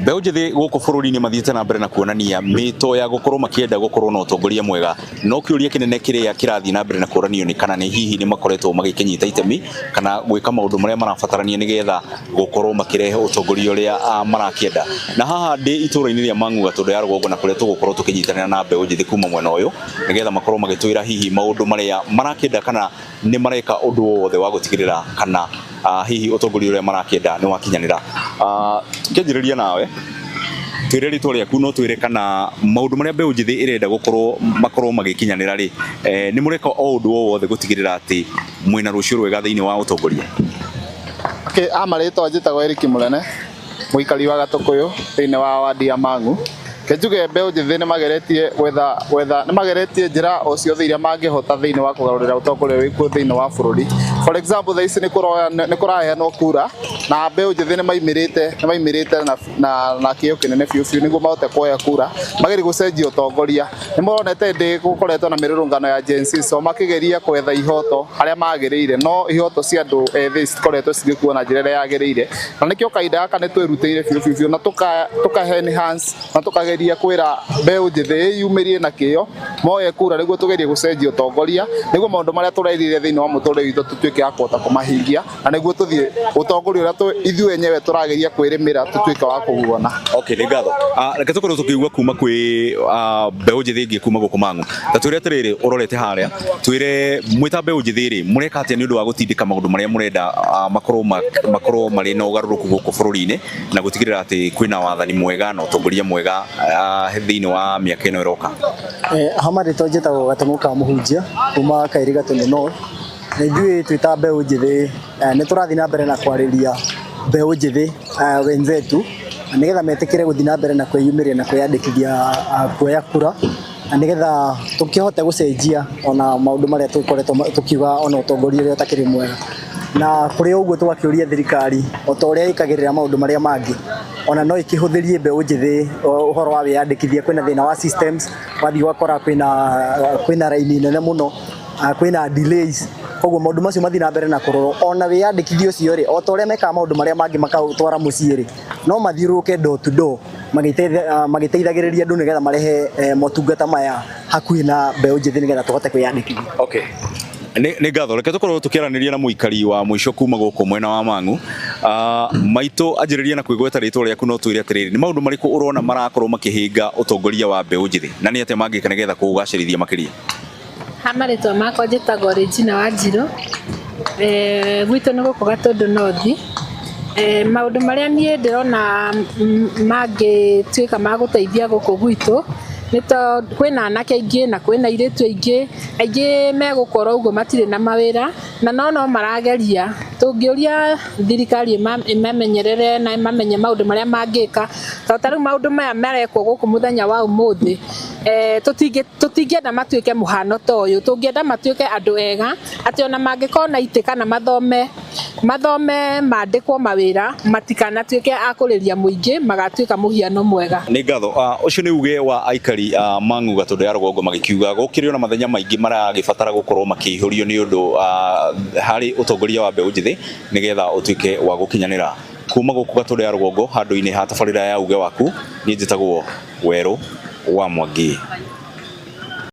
Mbeũ njĩthĩ gũkũ bũrũri-inĩ mathiĩte na mbere na kuonania mĩto ya gũkorwo makĩenda gũkorwo na ũtongoria mwega, no kĩũria kĩnene kĩrĩa kĩrathiĩ na mbere na kuoranio nĩ kana nĩ hihi nĩ makoretwo magĩkĩnyita itemi kana gwĩka maũndũ marĩa marabatarania nĩgetha gũkorwo makĩrehe ũtongoria ũrĩa marakĩenda. Na haha ndĩ itũũra-inĩ rĩa Mang'u Gatũndũ ya rũgongo na kũrĩa tũgũkorwo tũkĩnyitanĩra na mbeũ njĩthĩ kuma mwena ũyũ nĩgetha makorwo magĩtwĩra hihi maũndũ marĩa marakĩenda kana nĩ mareka ũndũ wothe wa gũtigĩrĩra kana hihi ũtongoria ũrĩa marakĩenda nĩ wakinyanĩra. Tukĩanjĩrĩria nawe twĩre rĩtwa rĩaku no twĩre kana maũndũ marĩa mbeũ njĩthĩ ĩrenda makorwo magĩkinyanĩra rĩ, nĩ mũreka o ũndũ o wothe gũtigĩrĩra atĩ mwĩna rũciũ rwega thĩinĩ wa ũtongoria? Marĩtwa njĩtagwo Erick Mũnene, mũikari wa Gatũkũyũ thĩinĩ wa wadi ya Mang'u. Kenjuge mbeũ njĩthĩ nĩ mageretie njĩra o ciothe iria mangĩhota thĩinĩ wa kũgarũrĩra ũtongoria wĩkuo thĩinĩ wa bũrũri. For example, thaa ici nĩ kũraheanwo kura na mbeũ njĩthĩ nĩ maimĩrĩte na kĩyo kĩnene biũ biũ nĩguo mahote kuoya kura magerie gũcenjia ũtongoria. Nĩ muonete ndĩ gũkoretwo na mĩrũrũngano ya Gen Z so makĩgeria kwetha ihoto harĩa magĩrĩire, no ihoto cia andũ ethĩ citikoretwo cigĩkuo na njĩra ĩrĩa yagĩrĩire, na nĩkĩo kahinda gaka nĩ twĩrutĩire biũ biũ na tũkahe enhance na tũkageria kwĩra mbeũ njĩthĩ yumĩrie na kĩyo moye kura nĩguo tũgerie gũcenjia ũtongoria, nĩguo maũndũ marĩa tũreririre thĩinĩ wa mũtũrĩre witũ tũtuĩke a kũhota kũmahingia na nĩguo tũthiĩ ũtongoria ũrĩa ithuĩ enyewe tũrageria kwĩrĩmĩra tũtuĩke wa kũguona. Okay, nĩ ngatho. Reke tũkorwo tũkĩigua kuma kwĩ mbeũ njĩthĩ ĩngĩ kuma gũkũ Mang'u. Ta twĩre atĩrĩrĩ, ũrorete harĩa, twĩre mwĩ ta mbeũ njĩthĩ rĩ, mũreka atĩa nĩ ũndũ wa gũtindĩka maũndũ marĩa mũrenda makorwo marĩ na ũgarũrũku gũkũ bũrũri-inĩ na gũtigĩrĩra atĩ kwĩna wathani mwega na ũtongoria mwega thĩinĩ wa mĩaka ĩno ĩroka? Marĩtwa njĩtagwo Gatũmũ ka Mũhunjia kuma Kairĩ Gatũndũ North. Na ithuĩ twĩ ta mbeũ njĩthĩ nĩ tũrathiĩ na mbere na kwarĩria mbeũ njĩthĩ wenzetu nĩgetha metĩkĩre gũthiĩ na mbere na kwĩyumĩria na kwĩyandĩkithia kuoya kura na nĩgetha tũkĩhote gũcenjia ona maũndũ marĩa tũkoretwo tũkiuga ona ũtongoria ũrĩa ũtakĩrĩ mwega. Na kũrĩ ũguo tũgakĩũria thirikari o ta ũrĩa ĩkagĩrĩra maũndũ marĩa mangĩ ona no ĩkĩhũthĩrie mbeũ njĩthĩ ũhoro wa wĩyandĩkithia. Kwĩna thĩna wa systems, wathiĩ ũgakora kwĩna raini nene mũno, kwĩna delays, koguo maũndũ macio mathiĩ na mbere na kũrorwo. Ona wĩyandĩkithia ũcio rĩ, o ta ũrĩa mekaga maũndũ marĩa mangĩ makaũtwara mũciĩ rĩ, no mathiũrũrũke door to door magĩteithagĩrĩria andũ nĩgetha marehe motungata maya hakuhĩ na mbeũ njĩthĩ nĩgetha tũhote kwĩyandĩkithia. Okay. Nĩ ngatho. Reke tũkorwo tũkĩaranĩria na mũikari wa mũico kuma gũkũ mwena wa Mang'u. Maitũ anjĩrĩria na kwĩgweta rĩtwa rĩaku no twĩre atĩrĩrĩ, nĩ maũndũ marĩkũ ũrona marakorwo makĩhĩnga ũtongoria wa mbeũ njĩthĩ na nĩ atĩa mangĩka nĩgetha kũũgacĩrithia makĩria? Marĩtwa makwa njĩtagwo Regina Wanjirũ, gwitũ nĩ gũkũ Gatũndũ North. Maũndũ marĩa niĩ ndĩrona mangĩtuĩka ma gũteithia gũkũ gwitũ nĩ tondũ kwĩna anake aingĩ na kwĩna airĩtu aingĩ megũkorwo ũguo matirĩ na mawĩra na no marageria. Tũngĩũria thirikari ĩmamenyerere na ĩmamenye maũndũ marĩa mangĩka, ta rĩu maũndũ maya marekwo gũkũ mũthenya wa ũmũthĩ, tũtingĩenda matuĩke mũhano ta ũyũ. Tũngĩenda matuĩke andũ ega atĩ ona mangĩkorwo na itĩ kana mathome mandĩkwo mawĩra matikanatuĩke a kũrĩria mũingĩ, magatuĩka mũhiano mwega. Nĩ ngatho. Ũcio nĩ uge wa aikari Mang'u Gatũndũ ya rũgongo magĩkiuga gũkĩrĩ ona mathenya maingĩ maragĩbatara gũkorwo makĩihũrio nĩ ũndũ harĩ ũtongoria wa mbeũ njĩthĩ nĩgetha ũtuĩke wa gũkinyanĩra. Kuma gũkũ Gatũndũ ya rũgongo handũ-inĩ ha tabarĩra ya uge waku, niĩ njĩtagwo Werũ wa Mwangi.